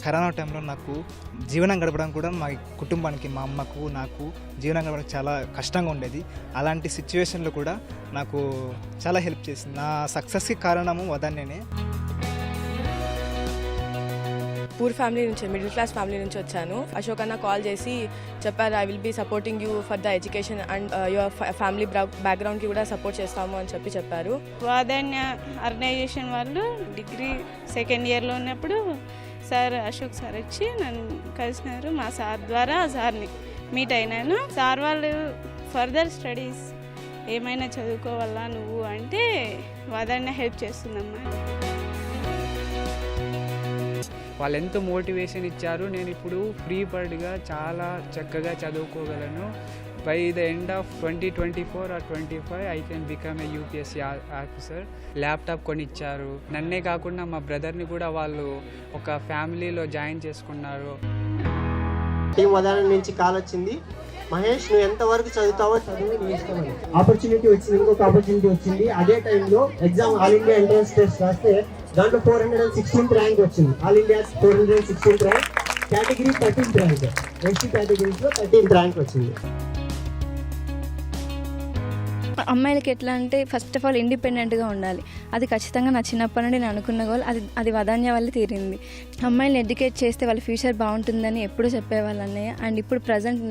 Corona టైంలో నాకు జీవనం గడపడం కూడా మా కుటుంబానికి, మా అమ్మకు, నాకు జీవనం గడపడం చాలా కష్టంగా ఉండేది. అలాంటి సిచ్యువేషన్లో కూడా నాకు చాలా హెల్ప్ చేసింది. నా సక్సెస్కి కారణము వదన్యనే. పూర్ ఫ్యామిలీ నుంచి, మిడిల్ క్లాస్ ఫ్యామిలీ నుంచి వచ్చాను. అశోక్ అన్న కాల్ చేసి చెప్పారు, I will be supporting you for the education and your family బ్యాక్గ్రౌండ్కి కూడా సపోర్ట్ చేస్తాము అని చెప్పారు. వాదన్య ఆర్గనైజేషన్ వాళ్ళు డిగ్రీ సెకండ్ ఇయర్లో ఉన్నప్పుడు సార్ అశోక్ సార్ వచ్చి నన్ను కలిసినారు. మా సార్ ద్వారా సార్ని మీట్ అయినాను. సార్ వాళ్ళు ఫర్దర్ స్టడీస్ ఏమైనా చదువుకోవాలా నువ్వు అంటే వాదన్య హెల్ప్ చేస్తుందమ్మా. వాళ్ళు ఎంతో మోటివేషన్ ఇచ్చారు. నేను ఇప్పుడు ఫ్రీ బర్డ్గా చాలా చక్కగా చదువుకోగలను. By the end of 2024 or 25 I can become a UPSC officer. Laptop కొనిచ్చారు. నన్నే కాకుండా మా బ్రదర్ని కూడా వాళ్ళు ఒక ఫ్యామిలీలో జాయిన్ చేసుకున్నారు. టీం వదాన నుంచి కాల్ వచ్చింది, మహేష్ నువ్వు ఎంతవరకు చదువుతావో చదువు నీ ఇష్టం అని. ఆపర్చునిటీ వచ్చింది, ఇంకొక ఆపర్చునిటీ వచ్చింది. అదే టైంలో exam all India entrance test రాస్తే దాంట్లో 416th ర్యాంక్ వచ్చింది. All India 416th rank, category 13th rank, ST కేటగిరీస్లో 13th ర్యాంక్ వచ్చింది. అమ్మాయిలకి ఎట్లా అంటే ఫస్ట్ ఆఫ్ ఆల్ ఇండిపెండెంట్గా ఉండాలి. అది ఖచ్చితంగా నా చిన్నప్పటి నుండి నేను అనుకున్న గోల్. అది వదాన్య వల్ల తీరింది. అమ్మాయిని ఎడ్యుకేట్ చేస్తే వాళ్ళ ఫ్యూచర్ బాగుంటుందని ఎప్పుడు చెప్పేవాళ్ళు అన్నయ్య. అండ్ ఇప్పుడు ప్రజెంట్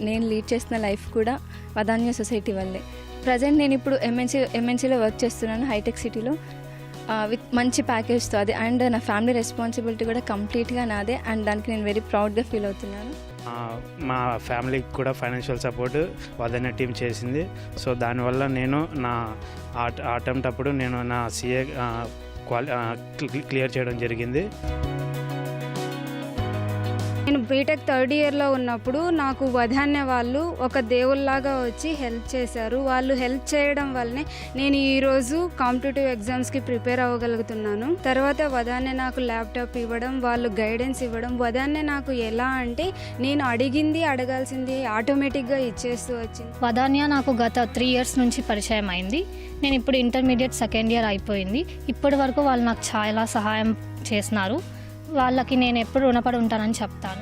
నేను లీడ్ చేస్తున్న లైఫ్ కూడా వదాన్య సొసైటీ వల్లే. ప్రజెంట్ నేను ఇప్పుడు ఎంఎన్సీలో వర్క్ చేస్తున్నాను, హైటెక్ సిటీలో, విత్ మంచి ప్యాకేజ్తో. అది అండ్ నా ఫ్యామిలీ రెస్పాన్సిబిలిటీ కూడా కంప్లీట్గా నాదే. అండ్ దానికి నేను వెరీ ప్రౌడ్గా ఫీల్ అవుతున్నాను. మా ఫ్యామిలీకి కూడా ఫైనాన్షియల్ సపోర్ట్ వదన్య టీం చేసింది. సో దానివల్ల నేను నా అటెంప్ట్ అప్పుడు నేను నా సిఏ క్లియర్ చేయడం జరిగింది. నేను బీటెక్ థర్డ్ ఇయర్లో ఉన్నప్పుడు నాకు వదాన్య వాళ్ళు ఒక దేవుళ్ళలాగా వచ్చి హెల్ప్ చేశారు. వాళ్ళు హెల్ప్ చేయడం వల్లనే నేను ఈరోజు కాంపిటేటివ్ ఎగ్జామ్స్కి ప్రిపేర్ అవ్వగలుగుతున్నాను. తర్వాత వదాన్య నాకు ల్యాప్టాప్ ఇవ్వడం, వాళ్ళు గైడెన్స్ ఇవ్వడం. వదాన్య నాకు ఎలా అంటే నేను అడగాల్సింది ఆటోమేటిక్గా ఇచ్చేస్తూ వచ్చింది. వదాన్య నాకు గత 3 years నుంచి పరిచయం అయింది. నేను ఇప్పుడు ఇంటర్మీడియట్ సెకండ్ ఇయర్ అయిపోయింది. ఇప్పటి వరకు వాళ్ళు నాకు చాలా సహాయం చేసినారు. వాళ్ళకి నేను ఎప్పుడు రుణపడి ఉంటానని చెప్తాను.